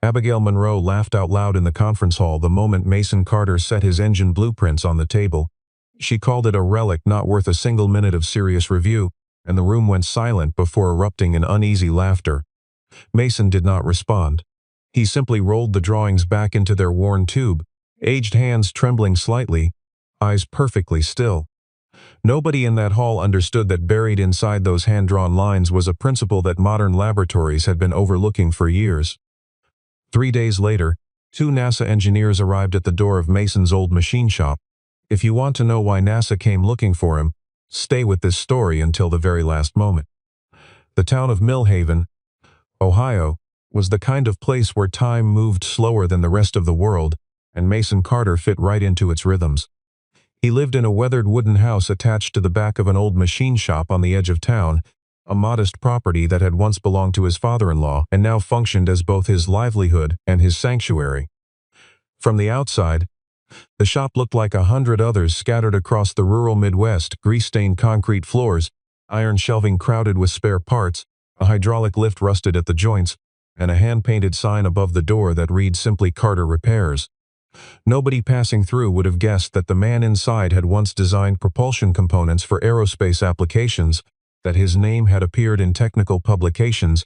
Abigail Monroe laughed out loud in the conference hall the moment Mason Carter set his engine blueprints on the table. She called it a relic not worth a single minute of serious review, and the room went silent before erupting in uneasy laughter. Mason did not respond. He simply rolled the drawings back into their worn tube, aged hands trembling slightly, eyes perfectly still. Nobody in that hall understood that buried inside those hand-drawn lines was a principle that modern laboratories had been overlooking for years. 3 days later, 2 NASA engineers arrived at the door of Mason's old machine shop. If you want to know why NASA came looking for him, stay with this story until the very last moment. The town of Millhaven, Ohio, was the kind of place where time moved slower than the rest of the world, and Mason Carter fit right into its rhythms. He lived in a weathered wooden house attached to the back of an old machine shop on the edge of town, a modest property that had once belonged to his father-in-law and now functioned as both his livelihood and his sanctuary. From the outside, the shop looked like 100 others scattered across the rural Midwest, grease-stained concrete floors, iron shelving crowded with spare parts, a hydraulic lift rusted at the joints, and a hand-painted sign above the door that read simply Carter Repairs. Nobody passing through would have guessed that the man inside had once designed propulsion components for aerospace applications, that his name had appeared in technical publications,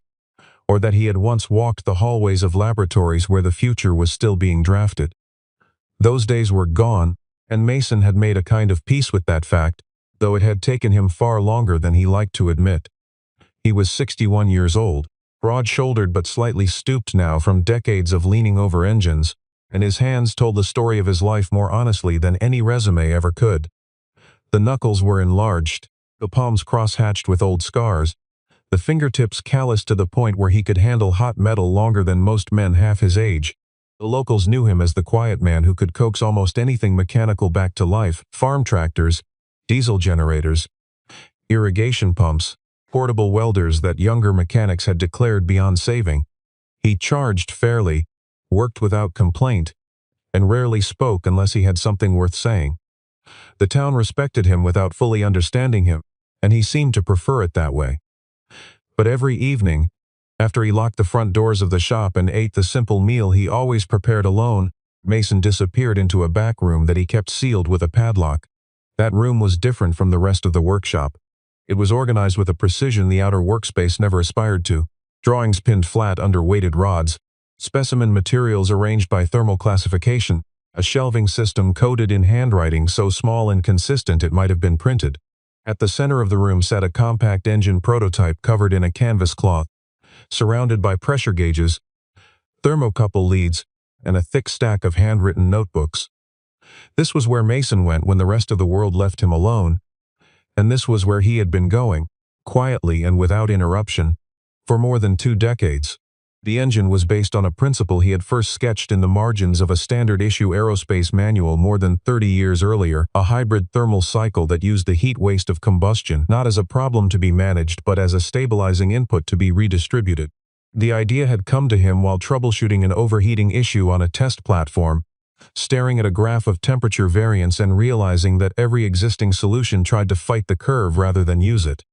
or that he had once walked the hallways of laboratories where the future was still being drafted. Those days were gone, and Mason had made a kind of peace with that fact, though it had taken him far longer than he liked to admit. He was 61 years old, broad-shouldered but slightly stooped now from decades of leaning over engines, and his hands told the story of his life more honestly than any resume ever could. The knuckles were enlarged, the palms cross-hatched with old scars, the fingertips calloused to the point where he could handle hot metal longer than most men half his age. The locals knew him as the quiet man who could coax almost anything mechanical back to life: farm tractors, diesel generators, irrigation pumps, portable welders that younger mechanics had declared beyond saving. He charged fairly, worked without complaint, and rarely spoke unless he had something worth saying. The town respected him without fully understanding him, and he seemed to prefer it that way. But every evening, after he locked the front doors of the shop and ate the simple meal he always prepared alone, Mason disappeared into a back room that he kept sealed with a padlock. That room was different from the rest of the workshop. It was organized with a precision the outer workspace never aspired to. Drawings pinned flat under weighted rods, specimen materials arranged by thermal classification, a shelving system coded in handwriting so small and consistent it might have been printed. At the center of the room sat a compact engine prototype covered in a canvas cloth, surrounded by pressure gauges, thermocouple leads, and a thick stack of handwritten notebooks. This was where Mason went when the rest of the world left him alone, and this was where he had been going, quietly and without interruption, for more than 2 decades. The engine was based on a principle he had first sketched in the margins of a standard-issue aerospace manual more than 30 years earlier, a hybrid thermal cycle that used the heat waste of combustion not as a problem to be managed but as a stabilizing input to be redistributed. The idea had come to him while troubleshooting an overheating issue on a test platform, staring at a graph of temperature variance and realizing that every existing solution tried to fight the curve rather than use it.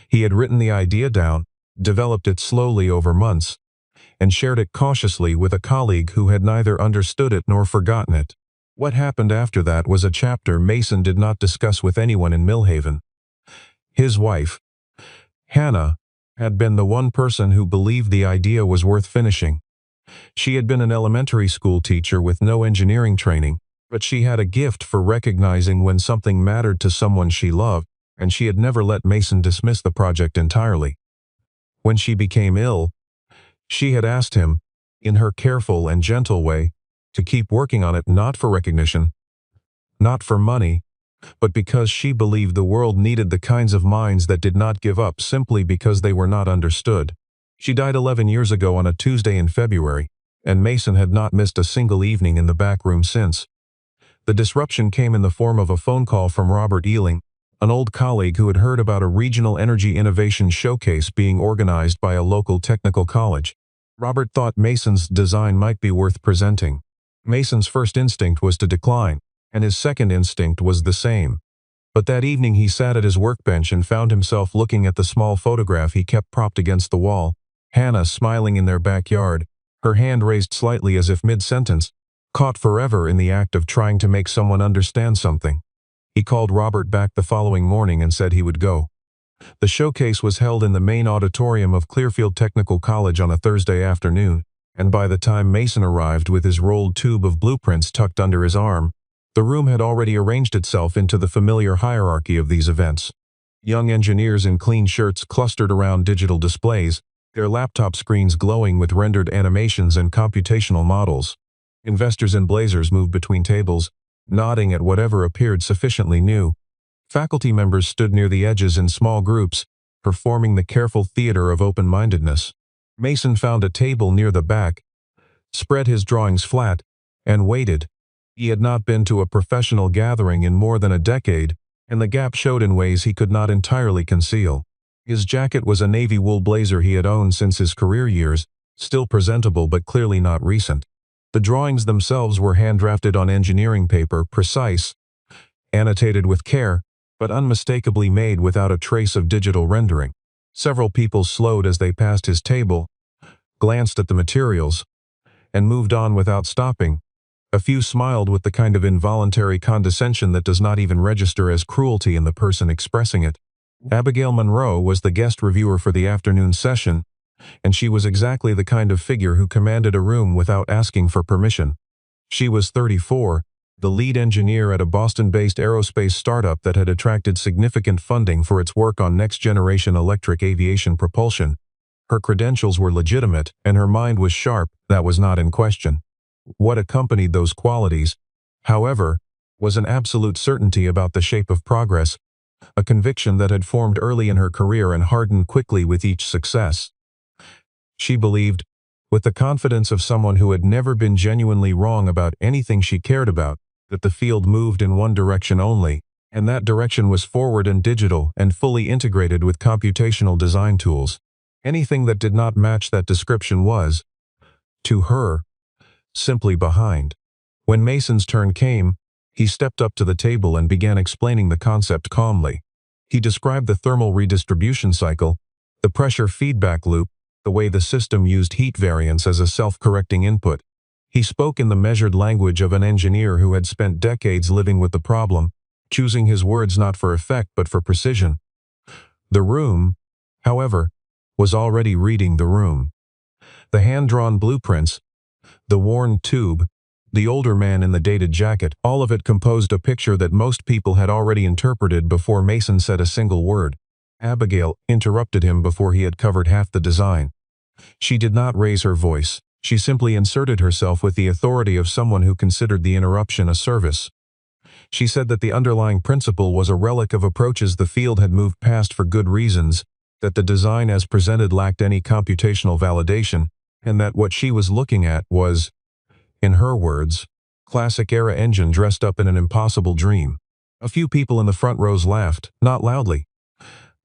He had written the idea down, developed it slowly over months, and shared it cautiously with a colleague who had neither understood it nor forgotten it. What happened after that was a chapter Mason did not discuss with anyone in Millhaven. His wife, Hannah, had been the one person who believed the idea was worth finishing. She had been an elementary school teacher with no engineering training, but she had a gift for recognizing when something mattered to someone she loved, and she had never let Mason dismiss the project entirely. When she became ill, she had asked him, in her careful and gentle way, to keep working on it not for recognition, not for money, but because she believed the world needed the kinds of minds that did not give up simply because they were not understood. She died 11 years ago on a Tuesday in February, and Mason had not missed a single evening in the back room since. The disruption came in the form of a phone call from Robert Ealing, an old colleague who had heard about a regional energy innovation showcase being organized by a local technical college. Robert thought Mason's design might be worth presenting. Mason's first instinct was to decline, and his second instinct was the same. But that evening he sat at his workbench and found himself looking at the small photograph he kept propped against the wall, Hannah smiling in their backyard, her hand raised slightly as if mid-sentence, caught forever in the act of trying to make someone understand something. He called Robert back the following morning and said he would go. The showcase was held in the main auditorium of Clearfield Technical College on a Thursday afternoon, and by the time Mason arrived with his rolled tube of blueprints tucked under his arm, the room had already arranged itself into the familiar hierarchy of these events. Young engineers in clean shirts clustered around digital displays, their laptop screens glowing with rendered animations and computational models. Investors in blazers moved between tables, nodding at whatever appeared sufficiently new. Faculty members stood near the edges in small groups, performing the careful theater of open-mindedness. Mason found a table near the back, spread his drawings flat, and waited. He had not been to a professional gathering in more than a decade, and the gap showed in ways he could not entirely conceal. His jacket was a navy wool blazer he had owned since his career years, still presentable but clearly not recent. The drawings themselves were hand-drafted on engineering paper, precise, annotated with care, but unmistakably made without a trace of digital rendering. Several people slowed as they passed his table, glanced at the materials, and moved on without stopping. A few smiled with the kind of involuntary condescension that does not even register as cruelty in the person expressing it. Abigail Monroe was the guest reviewer for the afternoon session, and she was exactly the kind of figure who commanded a room without asking for permission. She was 34, the lead engineer at a Boston-based aerospace startup that had attracted significant funding for its work on next-generation electric aviation propulsion. Her credentials were legitimate, and her mind was sharp, that was not in question. What accompanied those qualities, however, was an absolute certainty about the shape of progress, a conviction that had formed early in her career and hardened quickly with each success. She believed, with the confidence of someone who had never been genuinely wrong about anything she cared about, that the field moved in one direction only, and that direction was forward and digital and fully integrated with computational design tools. Anything that did not match that description was, to her, simply behind. When Mason's turn came, he stepped up to the table and began explaining the concept calmly. He described the thermal redistribution cycle, the pressure feedback loop, the way the system used heat variance as a self-correcting input. He spoke in the measured language of an engineer who had spent decades living with the problem, choosing his words not for effect but for precision. The room, however, was already reading the room. The hand-drawn blueprints, the worn tube, the older man in the dated jacket, all of it composed a picture that most people had already interpreted before Mason said a single word. Abigail interrupted him before he had covered half the design. She did not raise her voice. She simply inserted herself with the authority of someone who considered the interruption a service. She said that the underlying principle was a relic of approaches the field had moved past for good reasons, that the design as presented lacked any computational validation, and that what she was looking at was, in her words, classic-era engine dressed up in an impossible dream. A few people in the front rows laughed, not loudly,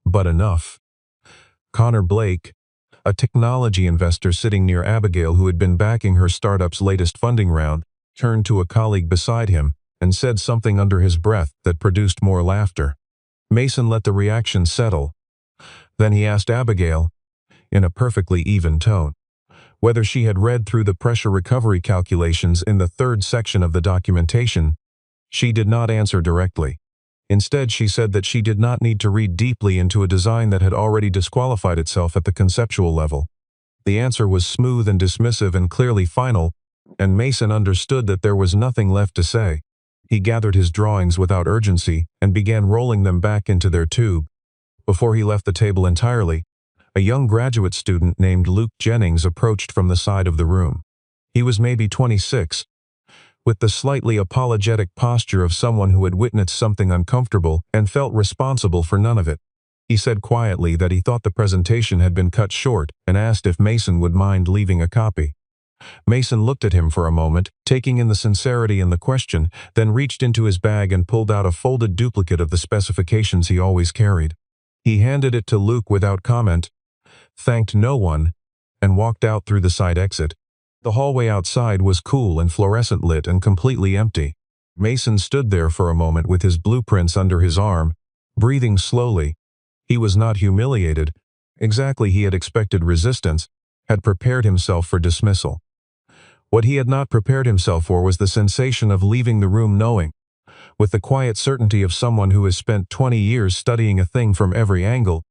but enough. Connor Blake, a technology investor sitting near Abigail who had been backing her startup's latest funding round, turned to a colleague beside him and said something under his breath that produced more laughter. Mason let the reaction settle. Then he asked Abigail, in a perfectly even tone, whether she had read through the pressure recovery calculations in the third section of the documentation. She did not answer directly. Instead, she said that she did not need to read deeply into a design that had already disqualified itself at the conceptual level. The answer was smooth and dismissive and clearly final, and Mason understood that there was nothing left to say. He gathered his drawings without urgency and began rolling them back into their tube. Before he left the table entirely, a young graduate student named Luke Jennings approached from the side of the room. He was maybe 26, with the slightly apologetic posture of someone who had witnessed something uncomfortable and felt responsible for none of it. He said quietly that he thought the presentation had been cut short and asked if Mason would mind leaving a copy. Mason looked at him for a moment, taking in the sincerity in the question, then reached into his bag and pulled out a folded duplicate of the specifications he always carried. He handed it to Luke without comment, thanked no one, and walked out through the side exit. The hallway outside was cool and fluorescent lit and completely empty. Mason stood there for a moment with his blueprints under his arm, breathing slowly. He was not humiliated. Exactly, he had expected resistance, had prepared himself for dismissal. What he had not prepared himself for was the sensation of leaving the room knowing, with the quiet certainty of someone who has spent 20 years studying a thing from every angle,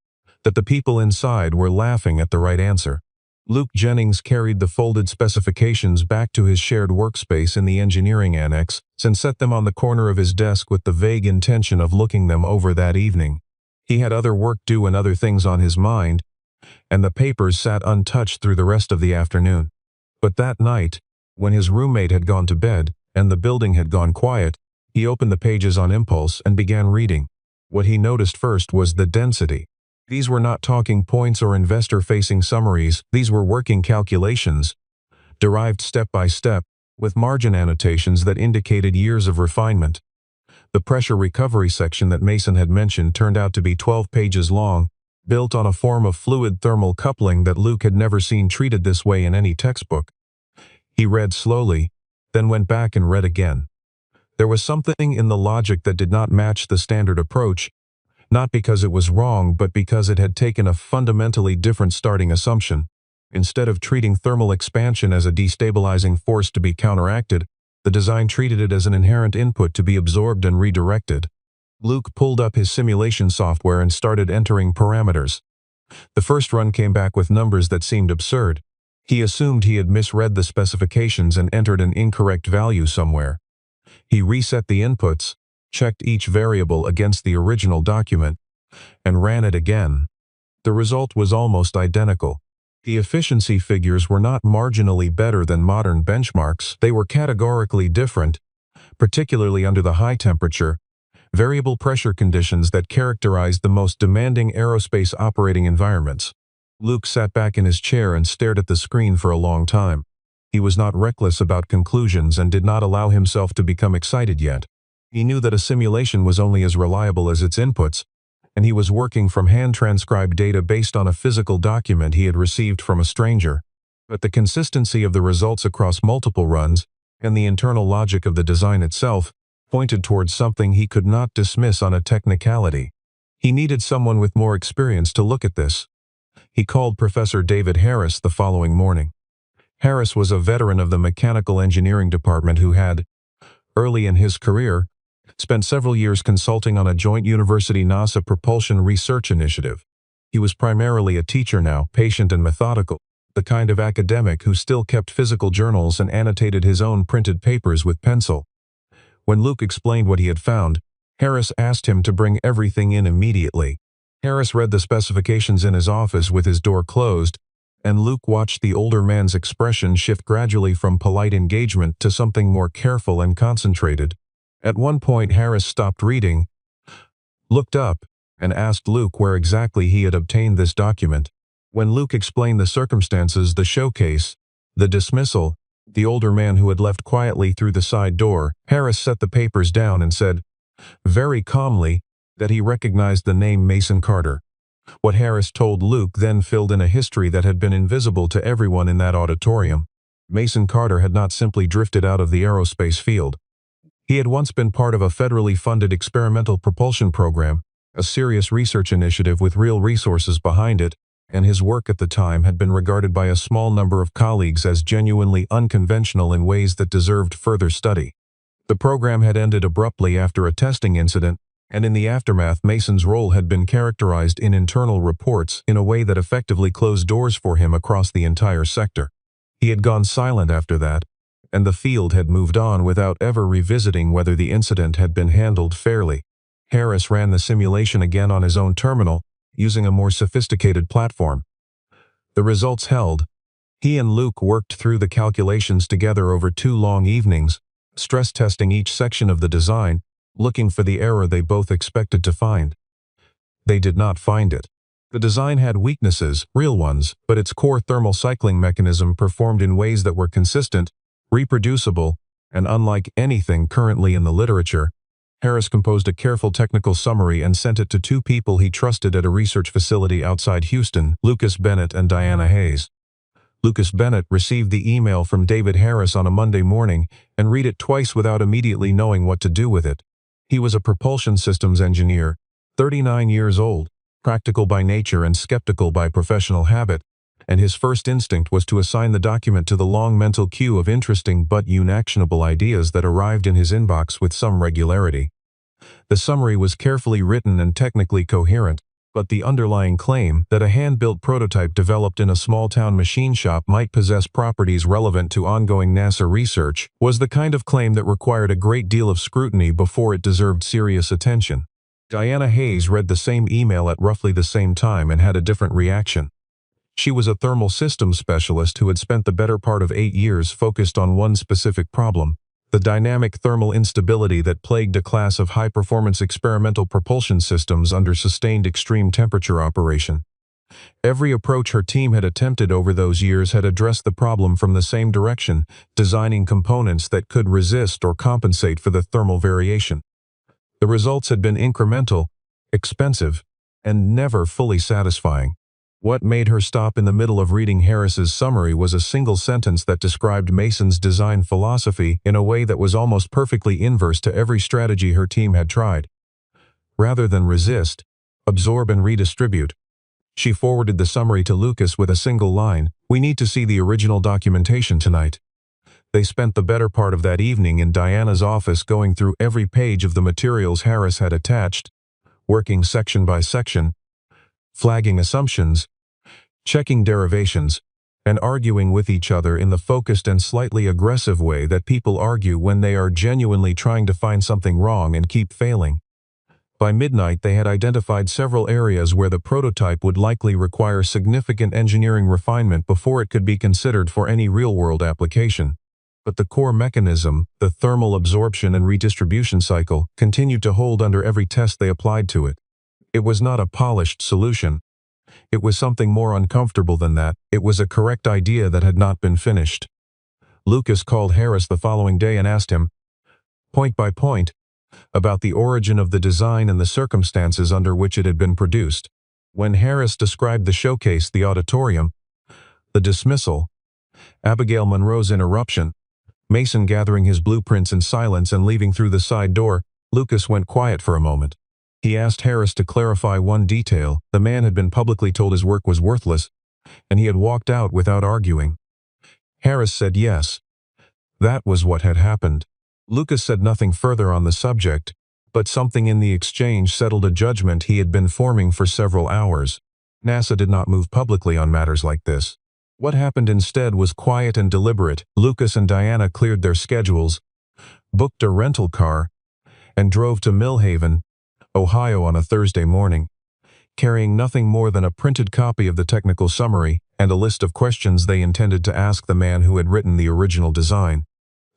that the people inside were laughing at the right answer. Luke Jennings carried the folded specifications back to his shared workspace in the engineering annex and set them on the corner of his desk with the vague intention of looking them over that evening. He had other work due and other things on his mind, and the papers sat untouched through the rest of the afternoon. But that night, when his roommate had gone to bed and the building had gone quiet, he opened the pages on impulse and began reading. What he noticed first was the density. These were not talking points or investor-facing summaries, these were working calculations, derived step by step, with margin annotations that indicated years of refinement. The pressure recovery section that Mason had mentioned turned out to be 12 pages long, built on a form of fluid thermal coupling that Luke had never seen treated this way in any textbook. He read slowly, then went back and read again. There was something in the logic that did not match the standard approach, not because it was wrong but because it had taken a fundamentally different starting assumption. Instead of treating thermal expansion as a destabilizing force to be counteracted, the design treated it as an inherent input to be absorbed and redirected. Luke pulled up his simulation software and started entering parameters. The first run came back with numbers that seemed absurd. He assumed he had misread the specifications and entered an incorrect value somewhere. He reset the inputs, checked each variable against the original document, and ran it again. The result was almost identical. The efficiency figures were not marginally better than modern benchmarks, they were categorically different, particularly under the high temperature, variable pressure conditions that characterized the most demanding aerospace operating environments. Luke sat back in his chair and stared at the screen for a long time. He was not reckless about conclusions and did not allow himself to become excited yet. He knew that a simulation was only as reliable as its inputs, and he was working from hand-transcribed data based on a physical document he had received from a stranger. But the consistency of the results across multiple runs, and the internal logic of the design itself, pointed towards something he could not dismiss on a technicality. He needed someone with more experience to look at this. He called Professor David Harris the following morning. Harris was a veteran of the mechanical engineering department who had, early in his career, spent several years consulting on a joint university-NASA propulsion research initiative. He was primarily a teacher now, patient and methodical, the kind of academic who still kept physical journals and annotated his own printed papers with pencil. When Luke explained what he had found, Harris asked him to bring everything in immediately. Harris read the specifications in his office with his door closed, and Luke watched the older man's expression shift gradually from polite engagement to something more careful and concentrated. At one point Harris stopped reading, looked up, and asked Luke where exactly he had obtained this document. When Luke explained the circumstances, the showcase, the dismissal, the older man who had left quietly through the side door, Harris set the papers down and said, very calmly, that he recognized the name Mason Carter. What Harris told Luke then filled in a history that had been invisible to everyone in that auditorium. Mason Carter had not simply drifted out of the aerospace field. He had once been part of a federally funded experimental propulsion program, a serious research initiative with real resources behind it, and his work at the time had been regarded by a small number of colleagues as genuinely unconventional in ways that deserved further study. The program had ended abruptly after a testing incident, and in the aftermath Mason's role had been characterized in internal reports in a way that effectively closed doors for him across the entire sector. He had gone silent after that, and the field had moved on without ever revisiting whether the incident had been handled fairly. Harris ran the simulation again on his own terminal, using a more sophisticated platform. The results held. He and Luke worked through the calculations together over 2 long evenings, stress testing each section of the design, looking for the error they both expected to find. They did not find it. The design had weaknesses, real ones, but its core thermal cycling mechanism performed in ways that were consistent, reproducible, and unlike anything currently in the literature. Harris composed a careful technical summary and sent it to 2 people he trusted at a research facility outside Houston, Lucas Bennett and Diana Hayes. Lucas Bennett received the email from David Harris on a Monday morning and read it twice without immediately knowing what to do with it. He was a propulsion systems engineer, 39 years old, practical by nature and skeptical by professional habit, and his first instinct was to assign the document to the long mental queue of interesting but unactionable ideas that arrived in his inbox with some regularity. The summary was carefully written and technically coherent, but the underlying claim that a hand-built prototype developed in a small-town machine shop might possess properties relevant to ongoing NASA research was the kind of claim that required a great deal of scrutiny before it deserved serious attention. Diana Hayes read the same email at roughly the same time and had a different reaction. She was a thermal systems specialist who had spent the better part of 8 years focused on one specific problem: the dynamic thermal instability that plagued a class of high-performance experimental propulsion systems under sustained extreme temperature operation. Every approach her team had attempted over those years had addressed the problem from the same direction, designing components that could resist or compensate for the thermal variation. The results had been incremental, expensive, and never fully satisfying. What made her stop in the middle of reading Harris's summary was a single sentence that described Mason's design philosophy in a way that was almost perfectly inverse to every strategy her team had tried. Rather than resist, absorb and redistribute. She forwarded the summary to Lucas with a single line: "We need to see the original documentation tonight." They spent the better part of that evening in Diana's office going through every page of the materials Harris had attached, working section by section, flagging assumptions, checking derivations, and arguing with each other in the focused and slightly aggressive way that people argue when they are genuinely trying to find something wrong and keep failing. By midnight, they had identified several areas where the prototype would likely require significant engineering refinement before it could be considered for any real-world application. But the core mechanism, the thermal absorption and redistribution cycle, continued to hold under every test they applied to it. It was not a polished solution. It was something more uncomfortable than that. It was a correct idea that had not been finished. Lucas called Harris the following day and asked him, point by point, about the origin of the design and the circumstances under which it had been produced. When Harris described the showcase, the auditorium, the dismissal, Abigail Monroe's interruption, Mason gathering his blueprints in silence and leaving through the side door, Lucas went quiet for a moment. He asked Harris to clarify one detail. The man had been publicly told his work was worthless, and he had walked out without arguing. Harris said yes. That was what had happened. Lucas said nothing further on the subject, but something in the exchange settled a judgment he had been forming for several hours. NASA did not move publicly on matters like this. What happened instead was quiet and deliberate. Lucas and Diana cleared their schedules, booked a rental car, and drove to Millhaven, Ohio on a Thursday morning, carrying nothing more than a printed copy of the technical summary and a list of questions they intended to ask the man who had written the original design.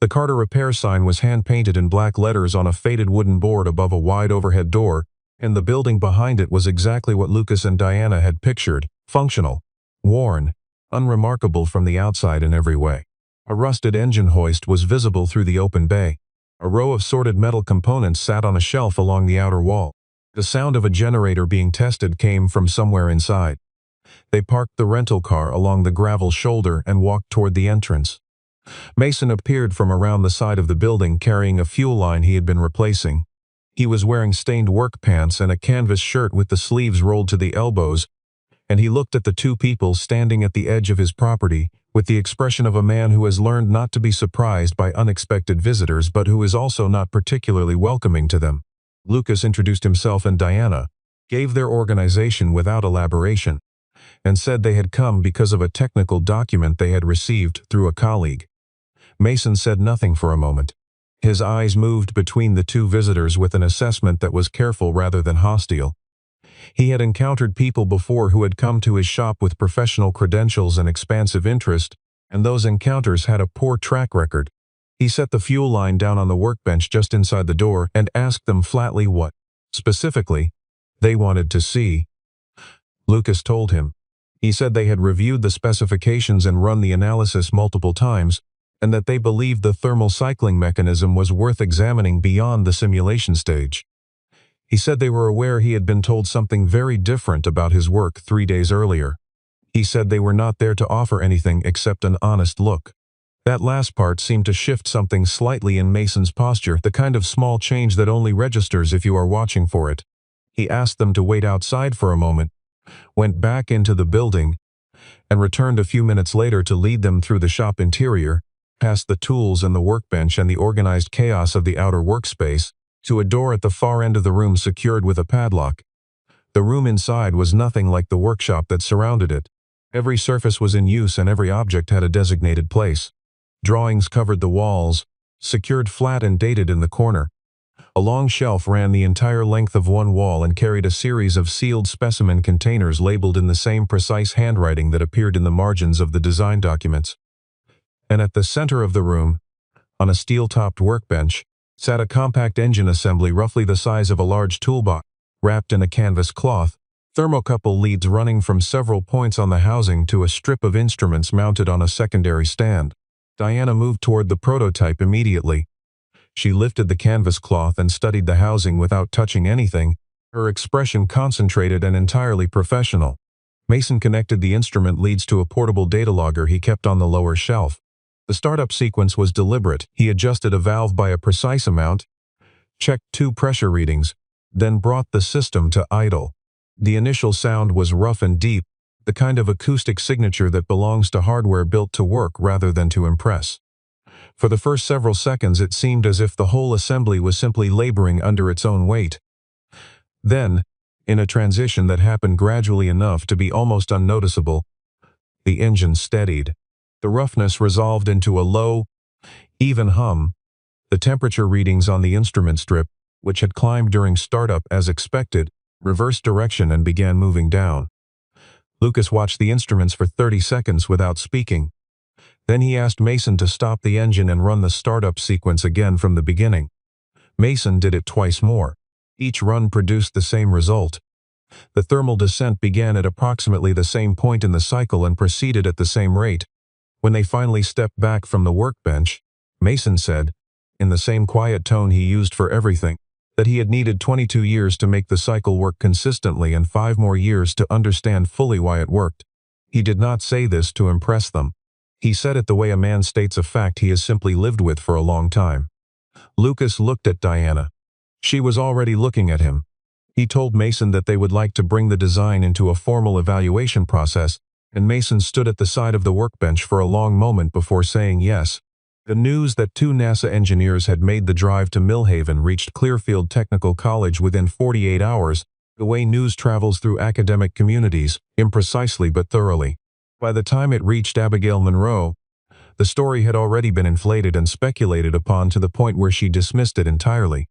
The Carter repair sign was hand-painted in black letters on a faded wooden board above a wide overhead door, and the building behind it was exactly what Lucas and Diana had pictured: functional, worn, unremarkable from the outside in every way. A rusted engine hoist was visible through the open bay. A row of sorted metal components sat on a shelf along the outer wall. The sound of a generator being tested came from somewhere inside. They parked the rental car along the gravel shoulder and walked toward the entrance. Mason appeared from around the side of the building carrying a fuel line he had been replacing. He was wearing stained work pants and a canvas shirt with the sleeves rolled to the elbows, and he looked at the two people standing at the edge of his property with the expression of a man who has learned not to be surprised by unexpected visitors but who is also not particularly welcoming to them. Lucas introduced himself and Diana, gave their organization without elaboration, and said they had come because of a technical document they had received through a colleague. Mason said nothing for a moment. His eyes moved between the two visitors with an assessment that was careful rather than hostile. He had encountered people before who had come to his shop with professional credentials and expansive interest, and those encounters had a poor track record. He set the fuel line down on the workbench just inside the door and asked them flatly what, specifically, they wanted to see. Lucas told him. He said they had reviewed the specifications and run the analysis multiple times, and that they believed the thermal cycling mechanism was worth examining beyond the simulation stage. He said they were aware he had been told something very different about his work 3 days earlier. He said they were not there to offer anything except an honest look. That last part seemed to shift something slightly in Mason's posture, the kind of small change that only registers if you are watching for it. He asked them to wait outside for a moment, went back into the building, and returned a few minutes later to lead them through the shop interior, past the tools and the workbench and the organized chaos of the outer workspace, to a door at the far end of the room secured with a padlock. The room inside was nothing like the workshop that surrounded it. Every surface was in use and every object had a designated place. Drawings covered the walls, secured flat and dated in the corner. A long shelf ran the entire length of one wall and carried a series of sealed specimen containers labeled in the same precise handwriting that appeared in the margins of the design documents. And at the center of the room, on a steel-topped workbench, sat a compact engine assembly roughly the size of a large toolbox, wrapped in a canvas cloth, thermocouple leads running from several points on the housing to a strip of instruments mounted on a secondary stand. Diana moved toward the prototype immediately. She lifted the canvas cloth and studied the housing without touching anything, her expression concentrated and entirely professional. Mason connected the instrument leads to a portable data logger he kept on the lower shelf. The startup sequence was deliberate. He adjusted a valve by a precise amount, checked 2 pressure readings, then brought the system to idle. The initial sound was rough and deep, the kind of acoustic signature that belongs to hardware built to work rather than to impress. For the first several seconds it seemed as if the whole assembly was simply laboring under its own weight. Then, in a transition that happened gradually enough to be almost unnoticeable, the engine steadied. The roughness resolved into a low, even hum. The temperature readings on the instrument strip, which had climbed during startup as expected, reversed direction and began moving down. Lucas watched the instruments for 30 seconds without speaking. Then he asked Mason to stop the engine and run the startup sequence again from the beginning. Mason did it twice more. Each run produced the same result. The thermal descent began at approximately the same point in the cycle and proceeded at the same rate. When they finally stepped back from the workbench, Mason said, in the same quiet tone he used for everything, that he had needed 22 years to make the cycle work consistently and 5 more years to understand fully why it worked. He did not say this to impress them. He said it the way a man states a fact he has simply lived with for a long time. Lucas looked at Diana. She was already looking at him. He told Mason that they would like to bring the design into a formal evaluation process, and Mason stood at the side of the workbench for a long moment before saying yes. The news that 2 NASA engineers had made the drive to Millhaven reached Clearfield Technical College within 48 hours, the way news travels through academic communities, imprecisely but thoroughly. By the time it reached Abigail Monroe, the story had already been inflated and speculated upon to the point where she dismissed it entirely.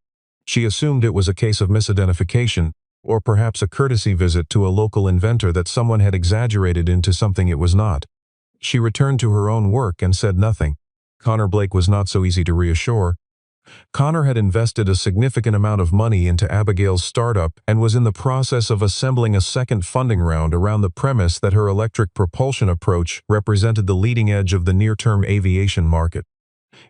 She assumed it was a case of misidentification, or perhaps a courtesy visit to a local inventor that someone had exaggerated into something it was not. She returned to her own work and said nothing. Connor Blake was not so easy to reassure. Connor had invested a significant amount of money into Abigail's startup and was in the process of assembling a second funding round around the premise that her electric propulsion approach represented the leading edge of the near-term aviation market.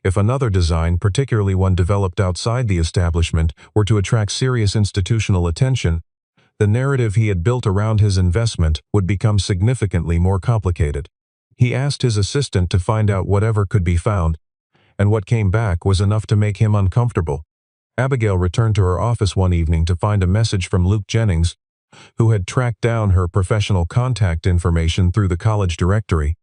If another design, particularly one developed outside the establishment, were to attract serious institutional attention, the narrative he had built around his investment would become significantly more complicated. He asked his assistant to find out whatever could be found, and what came back was enough to make him uncomfortable. Abigail returned to her office one evening to find a message from Luke Jennings, who had tracked down her professional contact information through the college directory.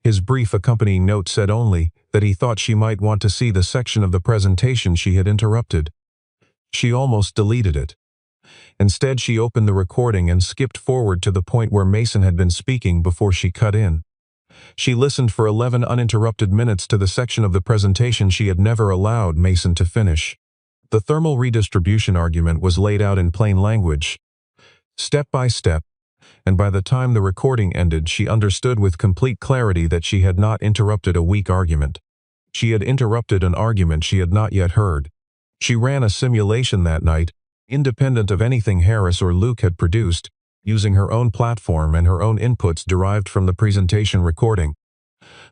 His brief accompanying note said only that he thought she might want to see the section of the presentation she had interrupted. She almost deleted it. Instead, she opened the recording and skipped forward to the point where Mason had been speaking before she cut in. She listened for 11 uninterrupted minutes to the section of the presentation she had never allowed Mason to finish. The thermal redistribution argument was laid out in plain language, step by step, and by the time the recording ended she understood with complete clarity that she had not interrupted a weak argument. She had interrupted an argument she had not yet heard. She ran a simulation that night, independent of anything Harris or Luke had produced, using her own platform and her own inputs derived from the presentation recording.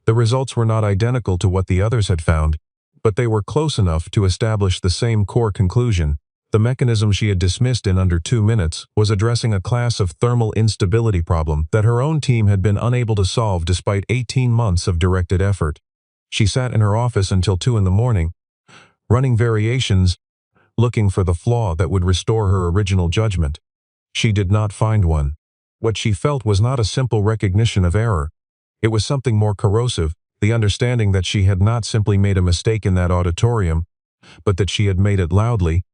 The results were not identical to what the others had found, but they were close enough to establish the same core conclusion. The mechanism she had dismissed in under 2 minutes was addressing a class of thermal instability problem that her own team had been unable to solve despite 18 months of directed effort. She sat in her office until 2 in the morning, running variations, looking for the flaw that would restore her original judgment. She did not find one. What she felt was not a simple recognition of error. It was something more corrosive, the understanding that she had not simply made a mistake in that auditorium, but that she had made it loudly,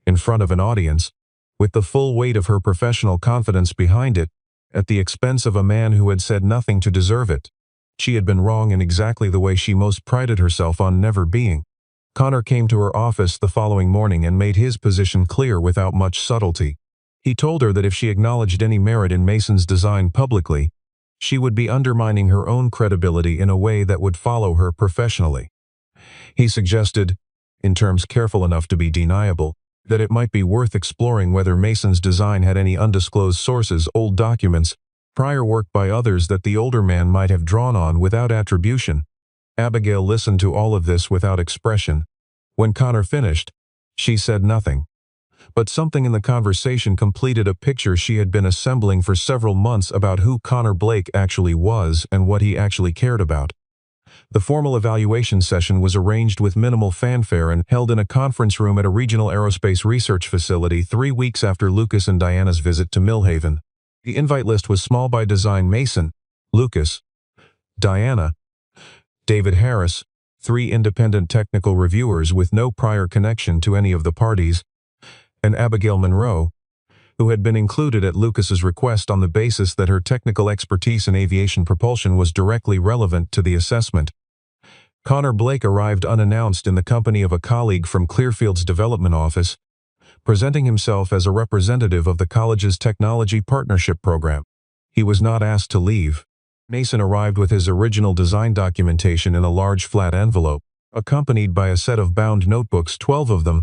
in front of an audience, with the full weight of her professional confidence behind it, at the expense of a man who had said nothing to deserve it. She had been wrong in exactly the way she most prided herself on never being. Connor came to her office the following morning and made his position clear without much subtlety. He told her that if she acknowledged any merit in Mason's design publicly, she would be undermining her own credibility in a way that would follow her professionally. He suggested, in terms careful enough to be deniable, that it might be worth exploring whether Mason's design had any undisclosed sources, old documents, prior work by others that the older man might have drawn on without attribution. Abigail listened to all of this without expression. When Connor finished, she said nothing. But something in the conversation completed a picture she had been assembling for several months about who Connor Blake actually was and what he actually cared about. The formal evaluation session was arranged with minimal fanfare and held in a conference room at a regional aerospace research facility 3 weeks after Lucas and Diana's visit to Millhaven. The invite list was small by design: Mason, Lucas, Diana, David Harris, 3 independent technical reviewers with no prior connection to any of the parties, and Abigail Monroe, who had been included at Lucas's request on the basis that her technical expertise in aviation propulsion was directly relevant to the assessment. Connor Blake arrived unannounced in the company of a colleague from Clearfield's development office, presenting himself as a representative of the college's technology partnership program. He was not asked to leave. Mason arrived with his original design documentation in a large flat envelope, accompanied by a set of bound notebooks, 12 of them,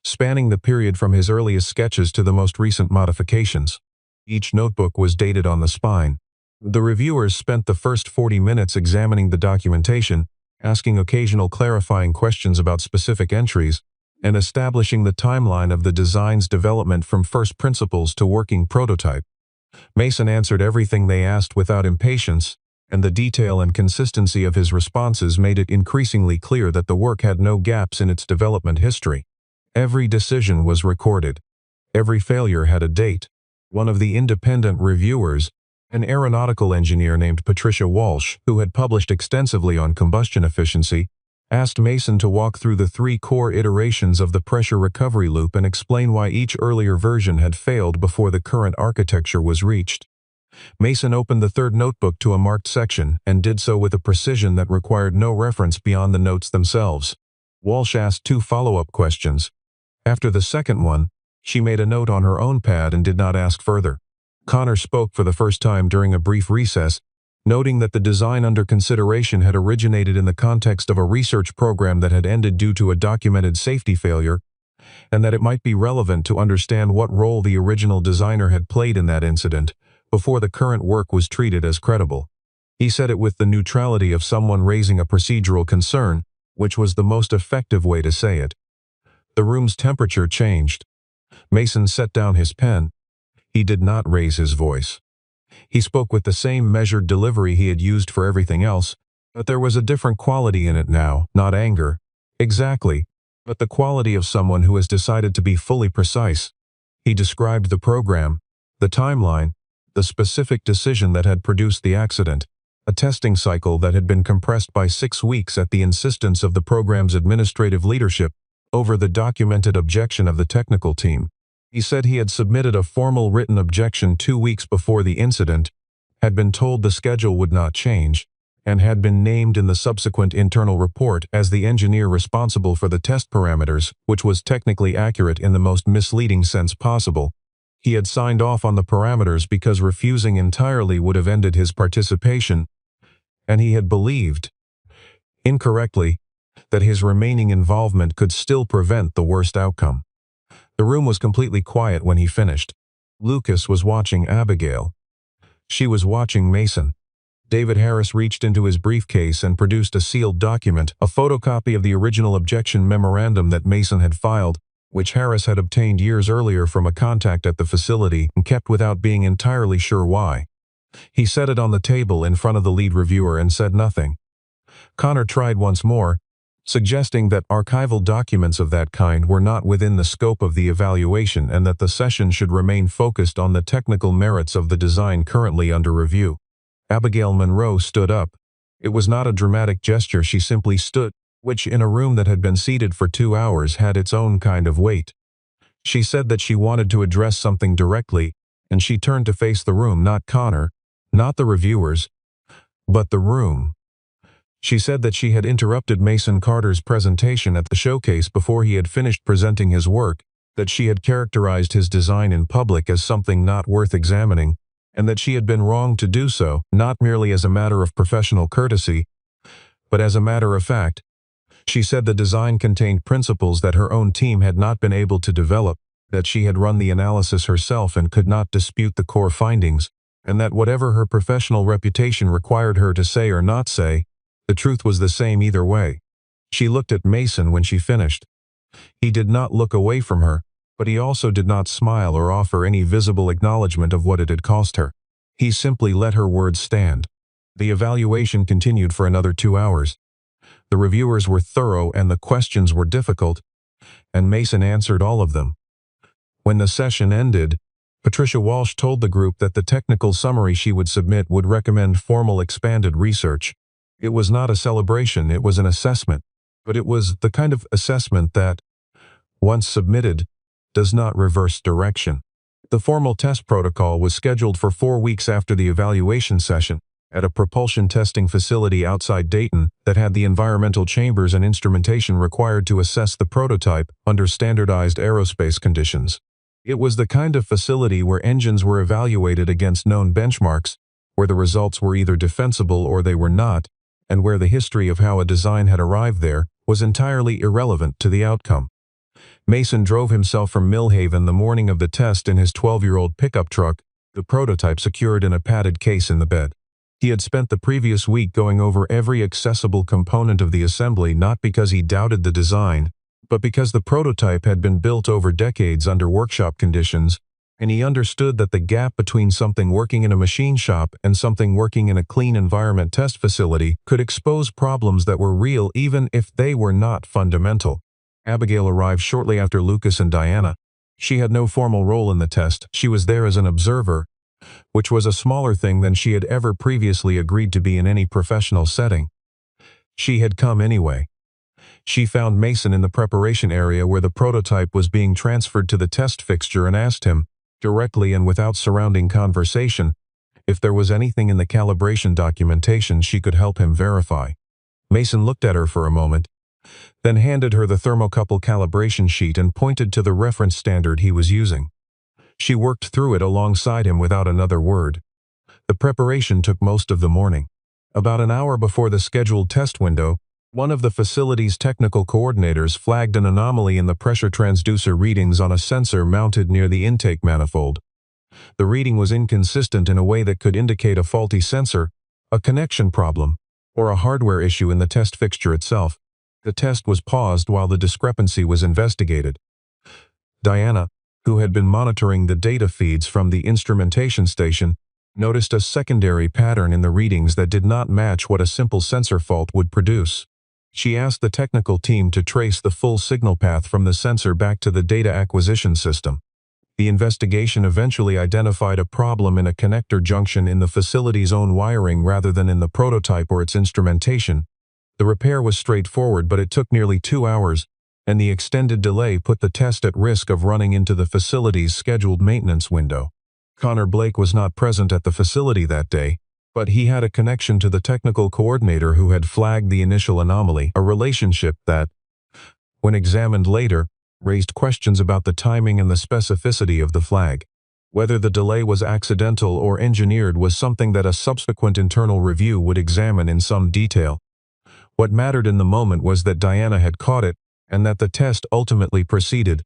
spanning the period from his earliest sketches to the most recent modifications. Each notebook was dated on the spine. The reviewers spent the first 40 minutes examining the documentation, asking occasional clarifying questions about specific entries, and establishing the timeline of the design's development from first principles to working prototype. Mason answered everything they asked without impatience, and the detail and consistency of his responses made it increasingly clear that the work had no gaps in its development history. Every decision was recorded. Every failure had a date. One of the independent reviewers, an aeronautical engineer named Patricia Walsh, who had published extensively on combustion efficiency, asked Mason to walk through the 3 core iterations of the pressure recovery loop and explain why each earlier version had failed before the current architecture was reached. Mason opened the 3rd notebook to a marked section and did so with a precision that required no reference beyond the notes themselves. Walsh asked 2 follow-up questions. After the 2nd one, she made a note on her own pad and did not ask further. Connor spoke for the first time during a brief recess, noting that the design under consideration had originated in the context of a research program that had ended due to a documented safety failure, and that it might be relevant to understand what role the original designer had played in that incident before the current work was treated as credible. He said it with the neutrality of someone raising a procedural concern, which was the most effective way to say it. The room's temperature changed. Mason set down his pen. He did not raise his voice. He spoke with the same measured delivery he had used for everything else, but there was a different quality in it now, not anger, exactly, but the quality of someone who has decided to be fully precise. He described the program, the timeline, the specific decision that had produced the accident, a testing cycle that had been compressed by 6 weeks at the insistence of the program's administrative leadership over the documented objection of the technical team. He said he had submitted a formal written objection 2 weeks before the incident, had been told the schedule would not change, and had been named in the subsequent internal report as the engineer responsible for the test parameters, which was technically accurate in the most misleading sense possible. He had signed off on the parameters because refusing entirely would have ended his participation, and he had believed, incorrectly, that his remaining involvement could still prevent the worst outcome. The room was completely quiet when he finished. Lucas was watching Abigail. She was watching Mason. David Harris reached into his briefcase and produced a sealed document, a photocopy of the original objection memorandum that Mason had filed, which Harris had obtained years earlier from a contact at the facility and kept without being entirely sure why. He set it on the table in front of the lead reviewer and said nothing. Connor tried once more, suggesting that archival documents of that kind were not within the scope of the evaluation and that the session should remain focused on the technical merits of the design currently under review. Abigail Monroe stood up. It was not a dramatic gesture, she simply stood, which in a room that had been seated for 2 hours had its own kind of weight. She said that she wanted to address something directly, and she turned to face the room, not Connor, not the reviewers, but the room. She said that she had interrupted Mason Carter's presentation at the showcase before he had finished presenting his work, that she had characterized his design in public as something not worth examining, and that she had been wrong to do so, not merely as a matter of professional courtesy, but as a matter of fact. She said the design contained principles that her own team had not been able to develop, that she had run the analysis herself and could not dispute the core findings, and that whatever her professional reputation required her to say or not say, the truth was the same either way. She looked at Mason when she finished. He did not look away from her, but he also did not smile or offer any visible acknowledgement of what it had cost her. He simply let her words stand. The evaluation continued for another 2 hours. The reviewers were thorough and the questions were difficult, and Mason answered all of them. When the session ended, Patricia Walsh told the group that the technical summary she would submit would recommend formal expanded research. It was not a celebration, it was an assessment, but it was the kind of assessment that, once submitted, does not reverse direction. The formal test protocol was scheduled for 4 weeks after the evaluation session, at a propulsion testing facility outside Dayton that had the environmental chambers and instrumentation required to assess the prototype under standardized aerospace conditions. It was the kind of facility where engines were evaluated against known benchmarks, where the results were either defensible or they were not, and where the history of how a design had arrived there was entirely irrelevant to the outcome. Mason drove himself from Millhaven the morning of the test in his 12-year-old pickup truck, the prototype secured in a padded case in the bed. He had spent the previous week going over every accessible component of the assembly, not because he doubted the design, but because the prototype had been built over decades under workshop conditions, and he understood that the gap between something working in a machine shop and something working in a clean environment test facility could expose problems that were real even if they were not fundamental. Abigail arrived shortly after Lucas and Diana. She had no formal role in the test, she was there as an observer, which was a smaller thing than she had ever previously agreed to be in any professional setting. She had come anyway. She found Mason in the preparation area where the prototype was being transferred to the test fixture and asked him, directly and without surrounding conversation, if there was anything in the calibration documentation she could help him verify. Mason looked at her for a moment, then handed her the thermocouple calibration sheet and pointed to the reference standard he was using. She worked through it alongside him without another word. The preparation took most of the morning. About an hour before the scheduled test window, one of the facility's technical coordinators flagged an anomaly in the pressure transducer readings on a sensor mounted near the intake manifold. The reading was inconsistent in a way that could indicate a faulty sensor, a connection problem, or a hardware issue in the test fixture itself. The test was paused while the discrepancy was investigated. Diana, who had been monitoring the data feeds from the instrumentation station, noticed a secondary pattern in the readings that did not match what a simple sensor fault would produce. She asked the technical team to trace the full signal path from the sensor back to the data acquisition system. The investigation eventually identified a problem in a connector junction in the facility's own wiring rather than in the prototype or its instrumentation. The repair was straightforward, but it took nearly 2 hours, and the extended delay put the test at risk of running into the facility's scheduled maintenance window. Connor Blake was not present at the facility that day, but he had a connection to the technical coordinator who had flagged the initial anomaly, a relationship that, when examined later, raised questions about the timing and the specificity of the flag. Whether the delay was accidental or engineered was something that a subsequent internal review would examine in some detail. What mattered in the moment was that Diana had caught it, and that the test ultimately proceeded.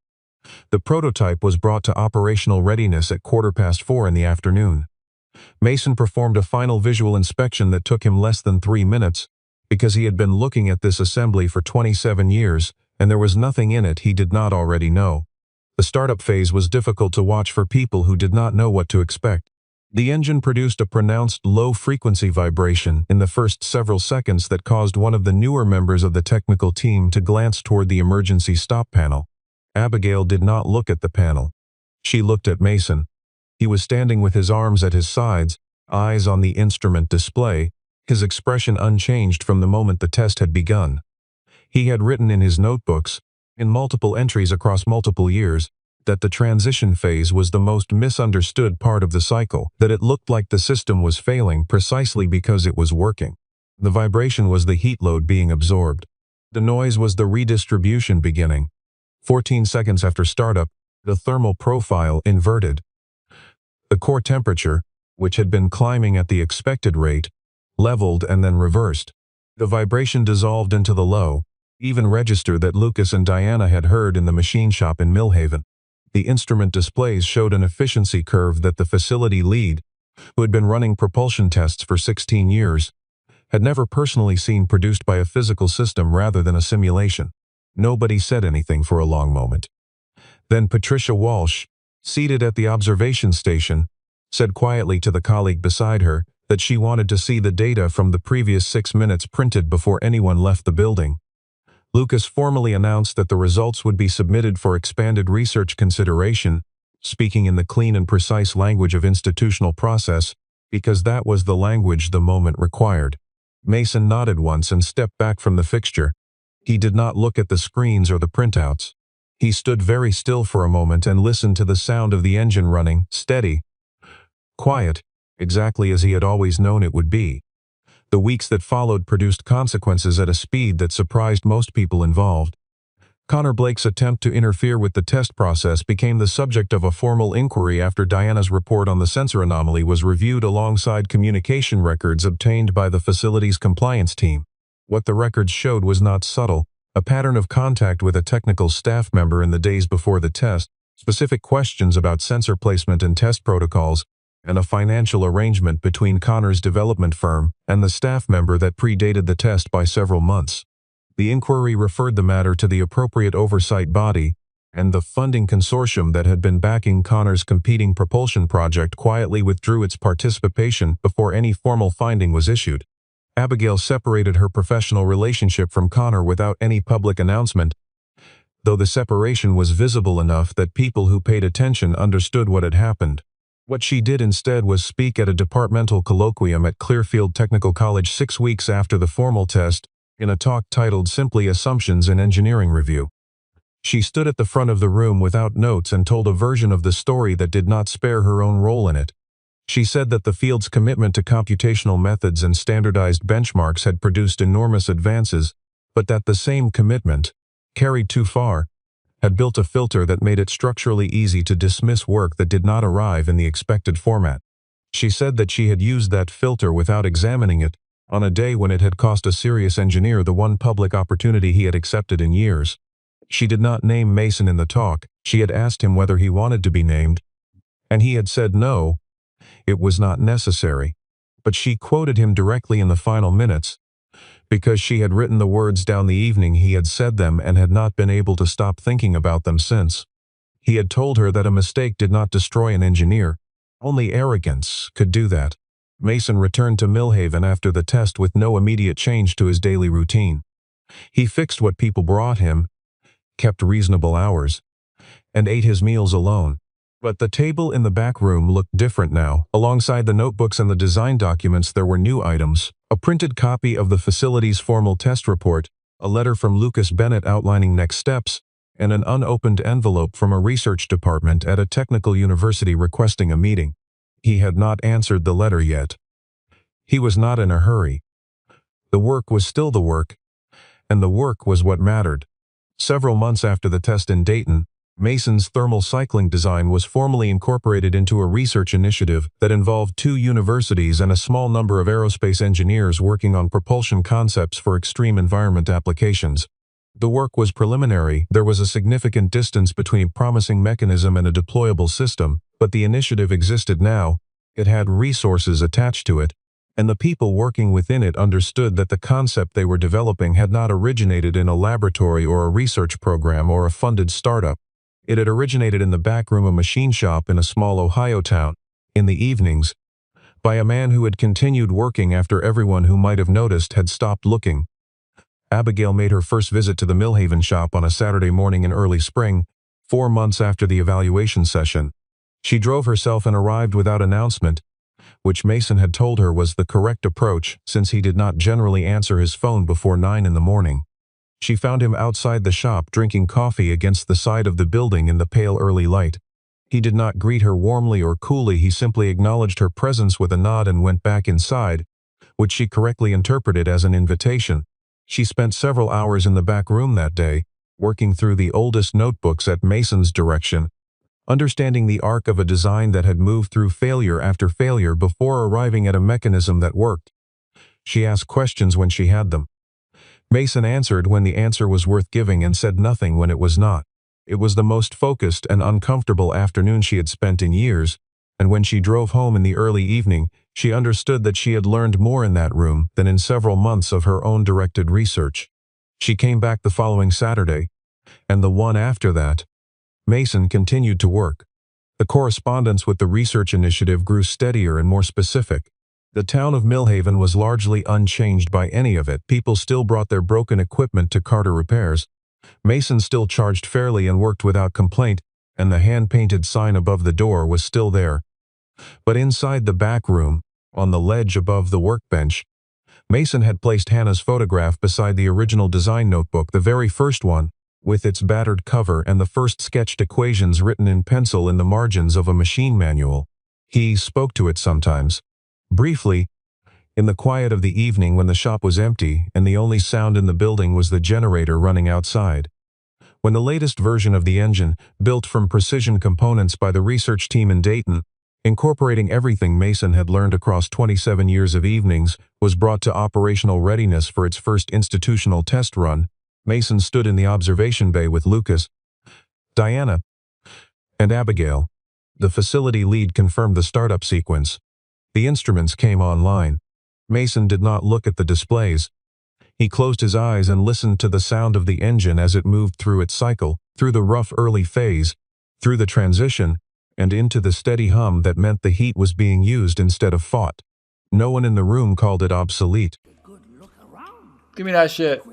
The prototype was brought to operational readiness at 4:15 in the afternoon. Mason performed a final visual inspection that took him less than 3 minutes, because he had been looking at this assembly for 27 years, and there was nothing in it he did not already know. The startup phase was difficult to watch for people who did not know what to expect. The engine produced a pronounced low-frequency vibration in the first several seconds that caused one of the newer members of the technical team to glance toward the emergency stop panel. Abigail did not look at the panel. She looked at Mason. He was standing with his arms at his sides, eyes on the instrument display, his expression unchanged from the moment the test had begun. He had written in his notebooks, in multiple entries across multiple years, that the transition phase was the most misunderstood part of the cycle, that it looked like the system was failing precisely because it was working. The vibration was the heat load being absorbed. The noise was the redistribution beginning. 14 seconds after startup, the thermal profile inverted. The core temperature, which had been climbing at the expected rate, leveled and then reversed. The vibration dissolved into the low, even register that Lucas and Diana had heard in the machine shop in Millhaven. The instrument displays showed an efficiency curve that the facility lead, who had been running propulsion tests for 16 years, had never personally seen produced by a physical system rather than a simulation. Nobody said anything for a long moment. Then Patricia Walsh, seated at the observation station, said quietly to the colleague beside her that she wanted to see the data from the previous 6 minutes printed before anyone left the building. Lucas formally announced that the results would be submitted for expanded research consideration, speaking in the clean and precise language of institutional process, because that was the language the moment required. Mason nodded once and stepped back from the fixture. He did not look at the screens or the printouts. He stood very still for a moment and listened to the sound of the engine running, steady, quiet, exactly as he had always known it would be. The weeks that followed produced consequences at a speed that surprised most people involved. Connor Blake's attempt to interfere with the test process became the subject of a formal inquiry after Diana's report on the sensor anomaly was reviewed alongside communication records obtained by the facility's compliance team. What the records showed was not subtle: a pattern of contact with a technical staff member in the days before the test, specific questions about sensor placement and test protocols, and a financial arrangement between Connor's development firm and the staff member that predated the test by several months. The inquiry referred the matter to the appropriate oversight body, and the funding consortium that had been backing Connor's competing propulsion project quietly withdrew its participation before any formal finding was issued. Abigail separated her professional relationship from Connor without any public announcement, though the separation was visible enough that people who paid attention understood what had happened. What she did instead was speak at a departmental colloquium at Clearfield Technical College 6 weeks after the formal test, in a talk titled simply Assumptions in Engineering Review. She stood at the front of the room without notes and told a version of the story that did not spare her own role in it. She said that the field's commitment to computational methods and standardized benchmarks had produced enormous advances, but that the same commitment, carried too far, had built a filter that made it structurally easy to dismiss work that did not arrive in the expected format. She said that she had used that filter without examining it, on a day when it had cost a serious engineer the one public opportunity he had accepted in years. She did not name Mason in the talk. She had asked him whether he wanted to be named, and he had said no, it was not necessary. But she quoted him directly in the final minutes, because she had written the words down the evening he had said them and had not been able to stop thinking about them since. He had told her that a mistake did not destroy an engineer. Only arrogance could do that. Mason returned to Millhaven after the test with no immediate change to his daily routine. He fixed what people brought him, kept reasonable hours, and ate his meals alone. But the table in the back room looked different now. Alongside the notebooks and the design documents there were new items: a printed copy of the facility's formal test report, a letter from Lucas Bennett outlining next steps, and an unopened envelope from a research department at a technical university requesting a meeting. He had not answered the letter yet. He was not in a hurry. The work was still the work, and the work was what mattered. Several months after the test in Dayton, Mason's thermal cycling design was formally incorporated into a research initiative that involved 2 universities and a small number of aerospace engineers working on propulsion concepts for extreme environment applications. The work was preliminary. There was a significant distance between a promising mechanism and a deployable system, but the initiative existed now. It had resources attached to it, and the people working within it understood that the concept they were developing had not originated in a laboratory or a research program or a funded startup. It had originated in the back room of a machine shop in a small Ohio town, in the evenings, by a man who had continued working after everyone who might have noticed had stopped looking. Abigail made her first visit to the Millhaven shop on a Saturday morning in early spring, 4 months after the evaluation session. She drove herself and arrived without announcement, which Mason had told her was the correct approach since he did not generally answer his phone before 9 in the morning. She found him outside the shop drinking coffee against the side of the building in the pale early light. He did not greet her warmly or coolly, he simply acknowledged her presence with a nod and went back inside, which she correctly interpreted as an invitation. She spent several hours in the back room that day, working through the oldest notebooks at Mason's direction, understanding the arc of a design that had moved through failure after failure before arriving at a mechanism that worked. She asked questions when she had them. Mason answered when the answer was worth giving and said nothing when it was not. It was the most focused and uncomfortable afternoon she had spent in years, and when she drove home in the early evening, she understood that she had learned more in that room than in several months of her own directed research. She came back the following Saturday, and the one after that. Mason continued to work. The correspondence with the research initiative grew steadier and more specific. The town of Millhaven was largely unchanged by any of it. People still brought their broken equipment to Carter Repairs. Mason still charged fairly and worked without complaint, and the hand-painted sign above the door was still there. But inside the back room, on the ledge above the workbench, Mason had placed Hannah's photograph beside the original design notebook, the very first one, with its battered cover and the first sketched equations written in pencil in the margins of a machine manual. He spoke to it sometimes. Briefly, in the quiet of the evening when the shop was empty and the only sound in the building was the generator running outside. When the latest version of the engine, built from precision components by the research team in Dayton, incorporating everything Mason had learned across 27 years of evenings, was brought to operational readiness for its first institutional test run, Mason stood in the observation bay with Lucas, Diana, and Abigail. The facility lead confirmed the startup sequence. The instruments came online. Mason did not look at the displays. He closed his eyes and listened to the sound of the engine as it moved through its cycle, through the rough early phase, through the transition, and into the steady hum that meant the heat was being used instead of fought. No one in the room called it obsolete. Give me that shit.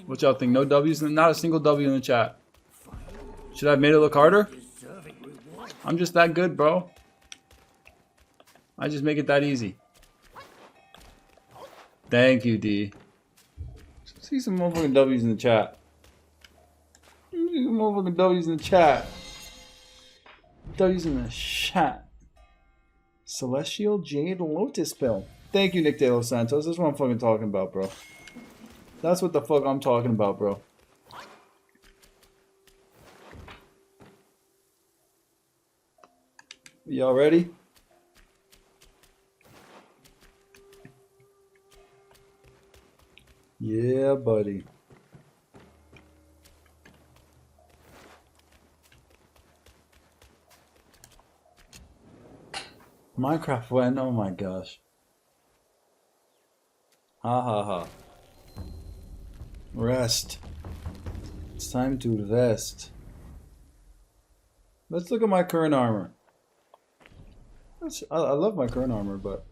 What y'all think? No W's? Not a single W in the chat. Should I have made it look harder? I'm just that good, bro. I just make it that easy. Thank you, D. See some motherfucking W's in the chat. See some motherfucking W's in the chat. W's in the chat. Celestial Jade Lotus Pill. Thank you, Nick De Los Santos. That's what I'm fucking talking about, bro. That's what the fuck I'm talking about, bro. Y'all ready? Yeah, buddy. Minecraft when? Oh my gosh. Ha ha ha. Rest. It's time to rest. Let's look at my current armor. I love my current armor, but